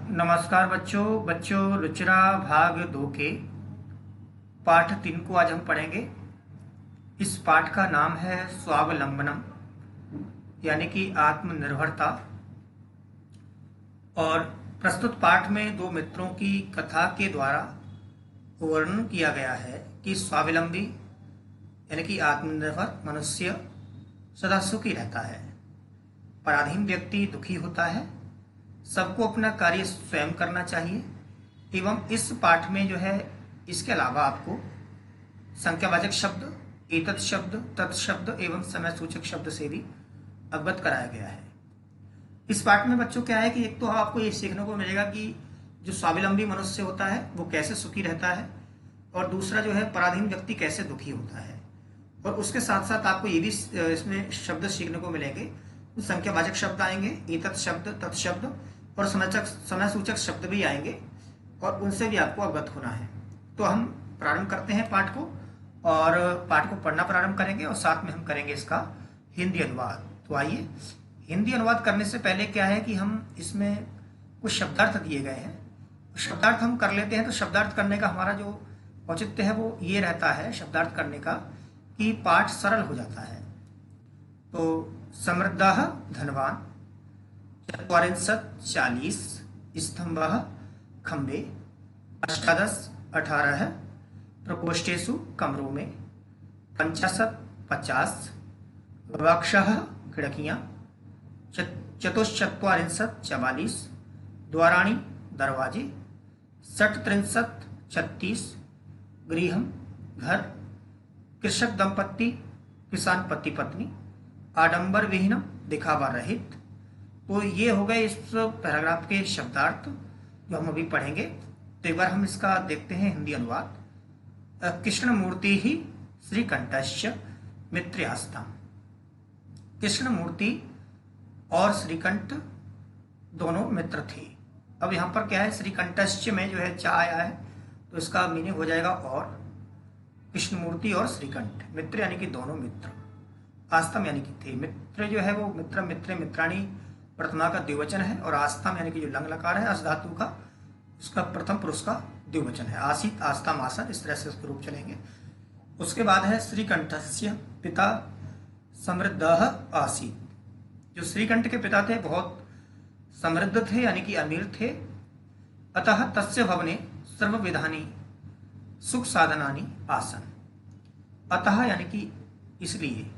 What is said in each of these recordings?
नमस्कार बच्चों बच्चों रुचिरा भाग 2 के पाठ 3 को आज हम पढ़ेंगे। इस पाठ का नाम है स्वावलंबनम यानी कि आत्मनिर्भरता। और प्रस्तुत पाठ में दो मित्रों की कथा के द्वारा वर्णन किया गया है कि स्वावलंबी यानी कि आत्मनिर्भर मनुष्य सदा सुखी रहता है, पराधीन व्यक्ति दुखी होता है। सबको अपना कार्य स्वयं करना चाहिए। एवं इस पाठ में जो है इसके अलावा आपको संख्यावाचक शब्द, एतत् शब्द, तत् शब्द एवं समय सूचक शब्द से भी अवगत कराया गया है। इस पाठ में बच्चों क्या है कि एक तो आपको ये सीखने को मिलेगा कि जो स्वावलंबी मनुष्य होता है वो कैसे सुखी रहता है, और दूसरा जो है पराधीन व्यक्ति कैसे दुखी होता है। और उसके साथ साथ आपको ये भी इसमें शब्द सीखने को मिलेंगे, संख्यावाचक शब्द आएंगे, एतत् शब्द, तत् शब्द और समय सूचक शब्द भी आएंगे, और उनसे भी आपको अवगत होना है। तो हम प्रारंभ करते हैं पाठ को, और पाठ को पढ़ना प्रारंभ करेंगे और साथ में हम करेंगे इसका हिंदी अनुवाद। तो आइए, हिंदी अनुवाद करने से पहले क्या है कि हम इसमें कुछ शब्दार्थ दिए गए हैं, शब्दार्थ हम कर लेते हैं। तो शब्दार्थ करने का हमारा जो औचित्य है वो ये रहता है शब्दार्थ करने का कि पाठ सरल हो जाता है। तो समृद्धः धनवान, 40 स्तंभः खंबे, 18 प्रकोष्ठेषु कमरों में, 50 गवाक्षः खिड़कियां, 44 द्वाराणि दरवाजे, 36 गृहम घर, कृषक दंपत्ति किसान पति पत्नी, आडंबर विहीनम दिखावा रहित। तो ये हो गए इस पैराग्राफ के शब्दार्थ जो हम अभी पढ़ेंगे। तो एक बार हम इसका देखते हैं हिंदी अनुवाद। कृष्णमूर्ति ही श्रीकंठस्य मित्र्यास्ताम। कृष्णमूर्ति और श्रीकंठ दोनों मित्र थे। अब यहाँ पर क्या है, श्रीकंठस्य में जो है चा आया है तो इसका मीनिंग हो जाएगा और। कृष्णमूर्ति और श्रीकंठ मित्र यानी कि दोनों मित्र, आस्तम यानी कि थे। मित्र जो है वो मित्र, मित्रे, मित्राणी प्रथमा का द्विवचन है, और आस्तम यानी कि जो लंग लकार है अस धातु का, उसका प्रथम पुरुष का द्विवचन है। आसित, आस्तम, आसन, इस तरह से उसके रूप चलेंगे। उसके बाद है श्रीकंठस्य पिता समृद्धः आसीत। जो श्रीकंठ के पिता थे बहुत समृद्ध थे यानी कि अमीर थे। अतः तस्य भवने सर्वविधानि सुख साधनानि आसन। अतः यानी कि इसलिए,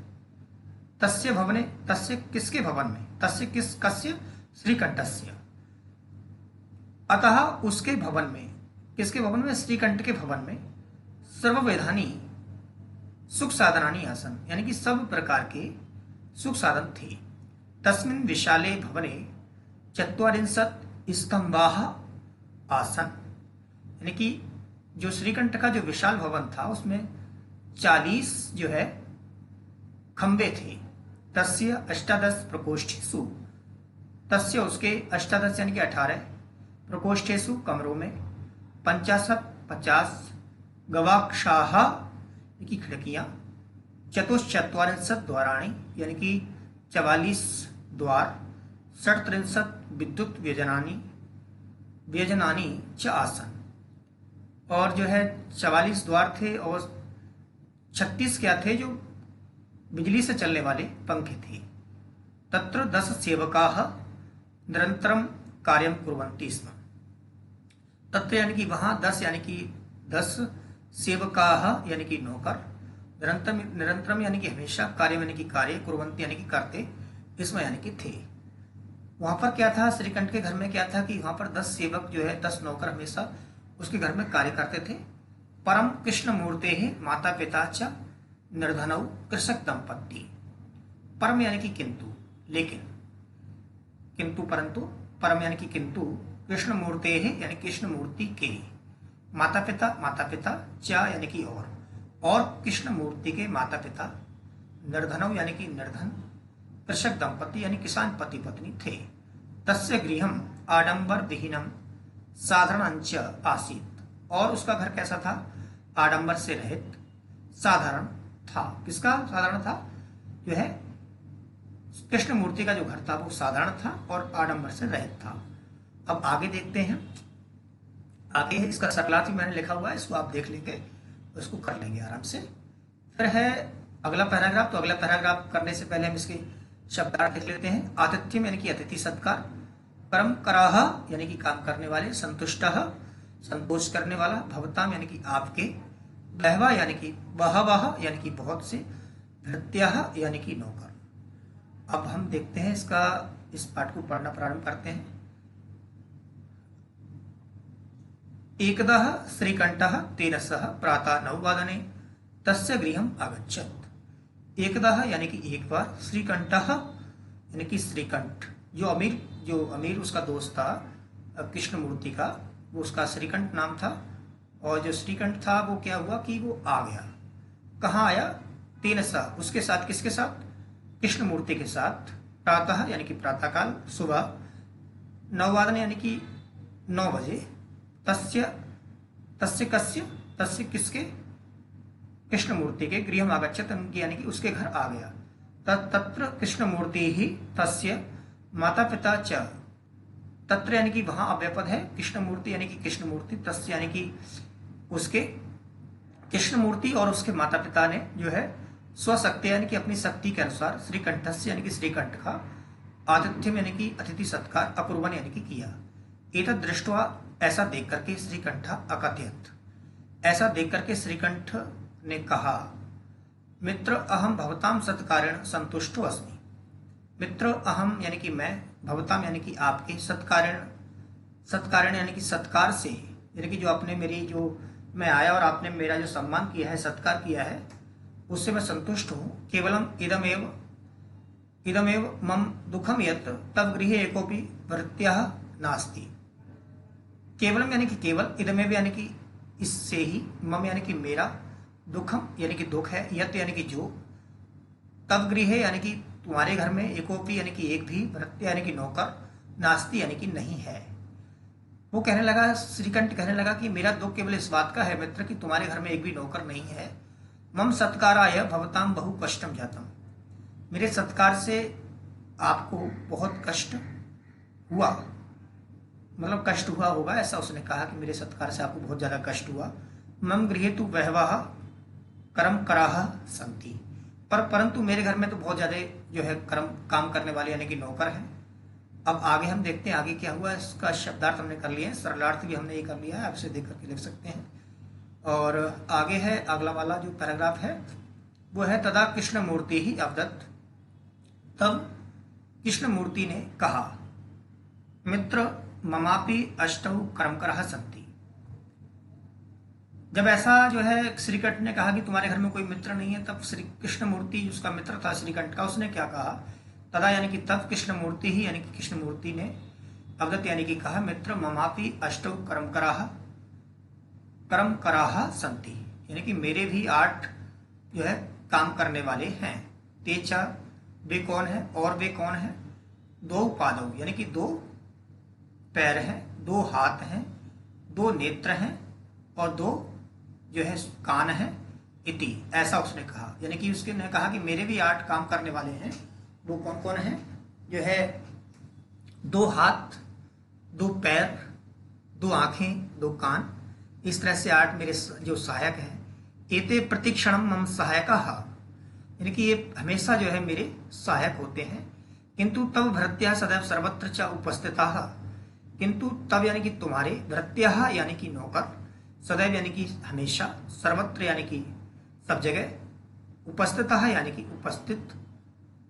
तस्य भवने, तस्य किसके भवन में, तस्य किस, कस्य, श्रीकंठस्य, अतः उसके भवन में, किसके भवन में, श्रीकंठ के भवन में, सर्वविधानि सुख साधनानि आसन यानी कि सब प्रकार के सुख साधन थे। तस्मिन् विशाले भवने 40 स्तंभाः आसन यानी कि जो श्रीकंठ का जो विशाल भवन था उसमें 40 जो है खंबे थे। तस्य 18 प्रकोष्ठेषु, तस्य उसके 18 यानी कि 18 प्रकोष्ठेषु कमरों में, 50 गवाक्षाः यानी कि खिड़कियां, 44 द्वाराणि यानी कि 44 द्वार, 37 विद्युत व्यजनानि च आसन, और जो है 44 द्वार थे और 36 क्या थे, जो बिजली से चलने वाले पंखे थे। तत्र 10 सेवकाः निरंतरम कार्यम कुर्वन्ति स्म। तत्र यानी कि वहां 10 यानी कि 10 सेवकाः यानी कि नौकर, निरंतरम यानी कि हमेशा, कार्य यानी कि कार्य, कुर्वन्ति यानी कि करते, इसमें यानी कि थे। वहां पर क्या था, श्रीकंठ के घर में क्या था कि वहां पर 10 सेवक जो है, 10 नौकर हमेशा उसके घर में कार्य करते थे। परम कृष्ण मूर्ते है माता पिता च निर्धनौ कृषक दंपत्ति। परम यानी कि किंतु, लेकिन, किंतु परंतु, परम यानी कि किंतु, कृष्ण मूर्ते है यानी कृष्ण मूर्ति के, माता पिता च यानी कि और कृष्ण मूर्ति के माता पिता, निर्धनौ यानी कि निर्धन, कृषक दंपत्ति यानी किसान पति पत्नी थे। तस्य गृहम आडंबर विहीनम साधारणंच आसीत, और उसका घर कैसा था, आडंबर से रहित, साधारण था। किसका साधारण था, जो है कृष्ण मूर्ति का जो घर था वो साधारण था और आडंबर से रहित था। अब आगे देखते हैं। आगे है इसका सरलार्थ भी मैंने लिखा हुआ है, इसको आप देख लेंगे, उसको कर लेंगे आराम से। फिर है अगला पैराग्राफ। तो अगला पैराग्राफ करने से पहले हम इसके शब्दार्थ देख लेते हैं। आतिथ्यम यानी कि अतिथि सत्कार, परम कराह यानी कि काम करने वाले, संतुष्टः संतोष करने वाला, भवताम यानी कि आपके, बहवा यानी कि बहवह यानी कि बहुत से, भृत्यः यानी कि नौकर। अब हम देखते हैं इसका, इस पाठ को पढ़ना प्रारंभ करते हैं। एकदः श्रीकंठः तेन सह प्रातः 9 तस्य गृहम् आगच्छत्। एकदः यानी कि एक बार, श्रीकंठः यानी कि श्रीकंठ, जो अमीर उसका दोस्त था कृष्णमूर्ति का, वो उसका श्रीकंठ नाम था। और जो श्रीकंठ था वो क्या हुआ कि वो आ गया। कहाँ आया? तेन सह, उसके साथ, किसके साथ? कृष्णमूर्ति के साथ। प्रातः यानी कि प्रातःकाल, सुबह, 9 यानी कि 9 बजे। तस्य, तस्य कस्य, तस्य किसके? कृष्णमूर्ति के। गृहम् आगच्छत् यानी कि उसके घर आ गया। तत्र कृष्णमूर्ति ही, तस्य माता पिता च, तत्र यानी कि वहां अव्ययपद है, कृष्णमूर्ति यानी कि कृष्णमूर्ति, तस्य यानी कि उसके, कृष्णमूर्ति और उसके माता पिता ने जो है स्वशक्ति यानी कि अपनी शक्ति के अनुसार, श्रीकंठस्य यानी कि श्रीकंठ का, आतिथ्यम यानी कि अतिथि सत्कार, अकुर्वन् यानी कि किया। एतद् दृष्ट्वा, ऐसा देख करके, श्रीकंठ अकथयत्, ऐसा देख करके श्रीकंठ ने कहा, मित्र अहम भवताम सत्कारेण संतुष्टो अस्मि। मित्र अहम यानी कि मैं, भवताम यानी कि आपके, सत्कारेण, सत्कारेण यानी कि सत्कार से, यानी कि जो आपने मेरी, जो मैं आया और आपने मेरा जो सम्मान किया है, सत्कार किया है, उससे मैं संतुष्ट हूँ। केवलम इदमेव इदमेव मम दुखम यत् तव गृहे एकोपि भृत्यः नास्ति। केवलम यानी कि केवल, इदमेव यानी कि इससे ही, मम यानी कि मेरा, दुखम यानी कि दुख है, यत् यानी कि जो, तव गृहे यानी कि तुम्हारे घर में, एकोपी यानी कि एक भी, भृत्य यानी कि नौकर, नास्ति यानी कि नहीं है। वो कहने लगा, श्रीकंठ कहने लगा कि मेरा दुख केवल इस बात का है मित्र कि तुम्हारे घर में एक भी नौकर नहीं है। मम सत्काराय भवताम बहु कष्टम जातम, मेरे सत्कार से आपको बहुत कष्ट हुआ, मतलब कष्ट हुआ होगा, ऐसा उसने कहा कि मेरे सत्कार से आपको बहुत ज्यादा कष्ट हुआ। मम गृहे तु बहवः कर्म कराः सन्ति, परंतु मेरे घर में तो बहुत ज्यादा जो है कर्म, काम करने वाले यानी कि नौकर हैं। अब आगे हम देखते हैं आगे क्या हुआ। इसका शब्दार्थ हमने कर लिया है, सरलार्थ भी हमने ये कर लिया है, आप इसे देख करके लिख सकते हैं। और आगे है अगला वाला जो पैराग्राफ है वो है, तदा कृष्णमूर्ति ही अवदत्, तब कृष्णमूर्ति ने कहा, मित्र ममापि अष्टौ कर्मकरः सन्ति। जब ऐसा जो है श्रीकंठ ने कहा कि तुम्हारे घर में कोई मित्र नहीं है, तब श्री कृष्णमूर्ति, उसका मित्र था श्रीकंठ का, उसने क्या कहा? तदा यानी कि तब, कृष्णमूर्ति ही यानी कि कृष्णमूर्ति ने, अवदत् यानी कि कहा, मित्र ममापि अष्टौ कर्मकराः सन्ति, यानी कि मेरे भी 8 जो है काम करने वाले हैं। तेचा, वे कौन है? और वे कौन है? 2 पादौ यानी कि 2 पैर हैं, 2 हाथ हैं, 2 नेत्र हैं और 2 जो है कान है, इति, ऐसा उसने कहा। यानी कि उसके ने कहा कि मेरे भी 8 काम करने वाले हैं। वो कौन कौन है? जो है 2 हाथ, 2 पैर, 2 आंखें, 2 कान, इस तरह से 8 मेरे जो सहायक हैं। एते प्रतिक्षणम मम सहायकाः, यानी कि ये हमेशा जो है मेरे सहायक होते हैं। किंतु तब भृत्यः सदैव सर्वत्र च उपस्थिताः, किंतु तब यानी कि तुम्हारे, भृत्यः यानी कि नौकर, सदैव यानी कि हमेशा, सर्वत्र यानी कि सब जगह, उपस्थितः यानी कि उपस्थित,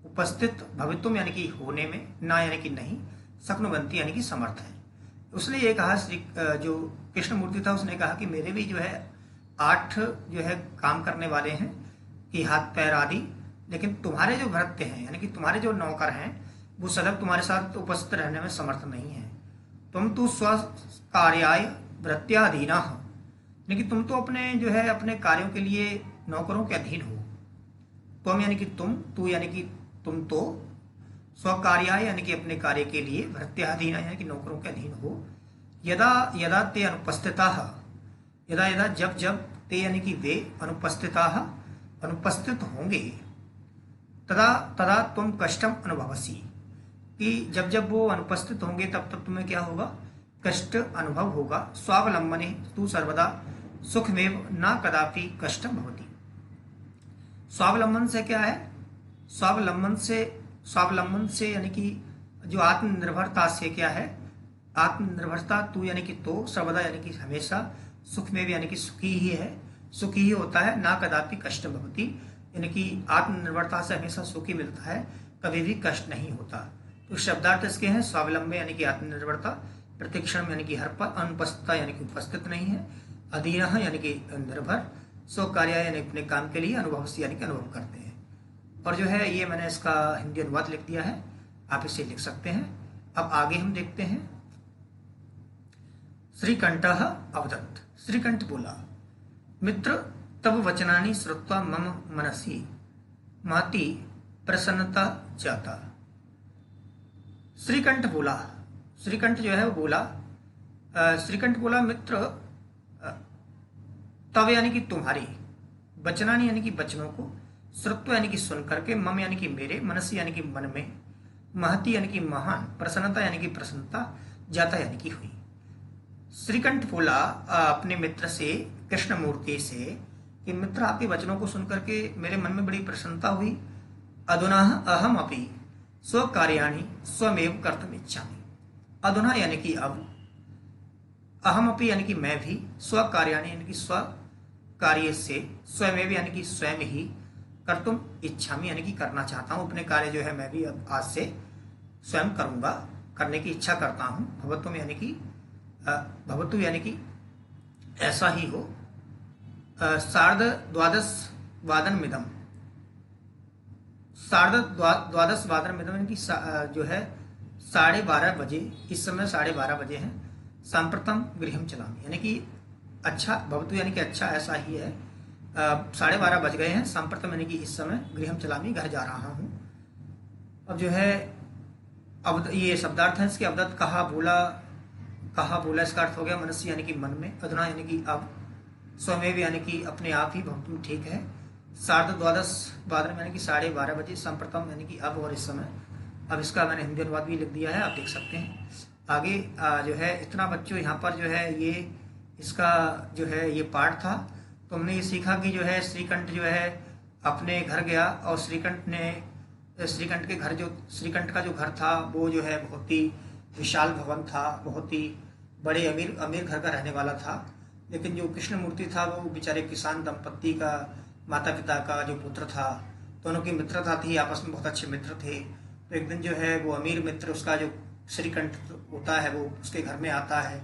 उपस्थित, भवितुम यानी कि होने में, ना यानी कि नहीं, शक्नुवन्ति यानी कि समर्थ है। उसने ये कहा, जो कृष्णमूर्ति था उसने कहा कि मेरे भी जो है 8 जो है काम करने वाले हैं कि हाथ पैर आदि, लेकिन तुम्हारे जो भृत्य हैं यानी कि तुम्हारे जो नौकर हैं वो सदैव तुम्हारे साथ उपस्थित रहने में समर्थ नहीं है। तुम तो स्वकार्याय भृत्याधीना, यानी कि तुम तो अपने जो है अपने कार्यों के लिए नौकरों के अधीन हो। तुम यानी कि तुम, तू यानी कि तुम तो, स्वकार्याय यानी कि अपने कार्य के लिए, भृत्याधीना यानी कि नौकरों के अधीन हो। यदा यदा ते अनुपस्थिताः, यदा यदा जब जब, ते यानी कि वे, अनुपस्थिताः अनुपस्थित होंगे, तदा तदा तुम कष्टम अनुभवसी, कि जब जब वो अनुपस्थित होंगे तब तब तुम्हें क्या होगा? कष्ट अनुभव होगा। स्वावलंबने तू सर्वदा सुखमेव न कदापि कष्टम भवति। स्वावलंबन से क्या है? स्वावलंबन से यानी कि जो आत्मनिर्भरता से क्या है? आत्मनिर्भरता तू यानी कि तो, सर्वदा यानी कि हमेशा, सुखमेव यानी कि सुखी ही है, सुखी ही होता है, ना कदापि कष्ट भवति यानी कि आत्मनिर्भरता से हमेशा सुखी मिलता है, कभी भी कष्ट नहीं होता। तो शब्दार्थ इसके हैं स्वावलंबन यानी कि आत्मनिर्भरता, प्रतिक्षण यानी कि हर पल, अनुपस्थितता यानी कि उपस्थित नहीं है, अधीन यानी कि निर्भर, स्व कार्य यानी अपने काम के लिए, अनुभव से यानी कि अनुभव करते हैं। और जो है ये मैंने इसका हिंदी अनुवाद लिख दिया है, आप इसे लिख सकते हैं। अब आगे हम देखते हैं। श्रीकंठः अवदत्। श्रीकंठ बोला, मित्र तव वचनानि श्रुत्वा मम मनसि महती प्रसन्नता जाता। श्रीकंठ बोला, श्रीकंठ जो है वो बोला, श्रीकंठ बोला, मित्र तव यानी कि तुम्हारी, वचनानि यानी कि वचनों को, श्रुत्व यानी कि सुन करके, मम यानी कि मेरे, मनसी यानी कि मन में, महती यानी कि महान, प्रसन्नता यानी कि प्रसन्नता, जाता यानी कि हुई। श्रीकंठ बोला अपने मित्र से, कृष्णमूर्ति से, कि मित्र आपके वचनों को सुनकर के मेरे मन में बड़ी प्रसन्नता हुई। अधुना अहम अपि स्वकार्याणि स्वमेव कर्तुम इच्छामि। अधुना यानी कि अब, अहम अपि यानी कि मैं भी, स्वकार्याणि यानी कि स्व कार्य से, स्वमेव यानी कि स्वयं ही, कर्तुम इच्छामि यानी कि करना चाहता हूँ, अपने कार्य जो है मैं भी अब आज से स्वयं करूँगा, करने की इच्छा करता हूँ। भवतुम यानी कि भवतु यानी कि ऐसा ही हो। सार्ध द्वादश वादन मिदम, सार्ध द्वादश वादन मिदम यानी कि जो है 12:30 बजे, इस समय 12:30 बजे हैं। सांप्रतम गृहम चलामी यानी कि अच्छा, भवतु यानी कि अच्छा ऐसा ही है, 12:30 बज गए हैं। सांप्रतम यानी कि इस समय, गृहम चलामी घर जा रहा हूँ। अब जो है अब ये शब्दार्थ है इसके। अवदत्त कहा बोला, कहा बोला इसका अर्थ हो गया मनस्य यानी कि मन में, अधुना यानी कि अब, स्वमेव यानी कि अपने आप ही, भवतुम ठीक है, सार्ध द्वादश वादन यानी कि 12:30 बजे, संप्रतम यानी कि अब और इस समय। अब इसका मैंने हिंदी अनुवाद भी लिख दिया है, आप देख सकते हैं। आगे जो है इतना बच्चों यहाँ पर जो है ये इसका जो है ये पाठ था। तो हमने ये सीखा कि जो है श्रीकंठ जो है अपने घर गया और श्रीकंठ के घर, जो श्रीकंठ का जो घर था वो जो है बहुत ही विशाल भवन था, बहुत ही बड़े अमीर घर का रहने वाला था। लेकिन जो कृष्णमूर्ति था वो बेचारे किसान दंपत्ति का, माता पिता का जो पुत्र था, दोनों की मित्रता थी, आपस में बहुत अच्छे मित्र थे। तो एक दिन जो है वो अमीर मित्र, उसका जो श्रीकंठ होता है, वो उसके घर में आता है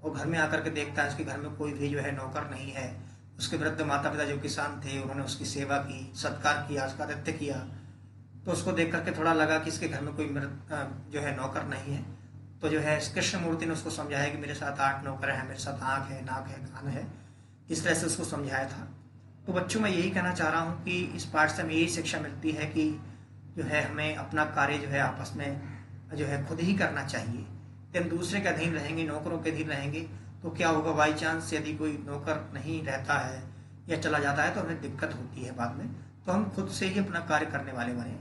और घर में आकर के देखता है उसके घर में कोई भी जो है नौकर नहीं है। उसके वृद्ध माता पिता जो किसान थे उन्होंने उसकी सेवा की, सत्कार किया, उसका आतिथ्य किया। तो उसको देख करके थोड़ा लगा कि इसके घर में कोई जो है नौकर नहीं है। तो जो है कृष्णमूर्ति ने उसको समझाया कि मेरे साथ 8 नौकर हैं, मेरे साथ आँख है, नाक है, कान है, इस तरह से उसको समझाया था। तो बच्चों मैं यही कहना चाह रहा हूँ कि इस पाठ से हमें यही शिक्षा मिलती है कि जो है हमें अपना कार्य जो है आपस में जो है खुद ही करना चाहिए। यदि दूसरे के अधीन रहेंगे, नौकरों के अधीन रहेंगे तो क्या होगा, बाई चांस यदि कोई नौकर नहीं रहता है या चला जाता है तो हमें दिक्कत होती है बाद में। तो हम खुद से ही अपना कार्य करने वाले बने,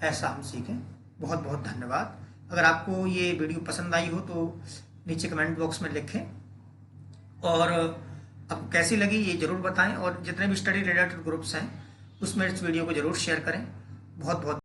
ऐसा हम सीखें। बहुत बहुत धन्यवाद। अगर आपको ये वीडियो पसंद आई हो तो नीचे कमेंट बॉक्स में लिखें, और आपको कैसी लगी ये जरूर बताएं, और जितने भी स्टडी रिलेटेड ग्रुप्स हैं उसमें इस वीडियो को जरूर शेयर करें। बहुत बहुत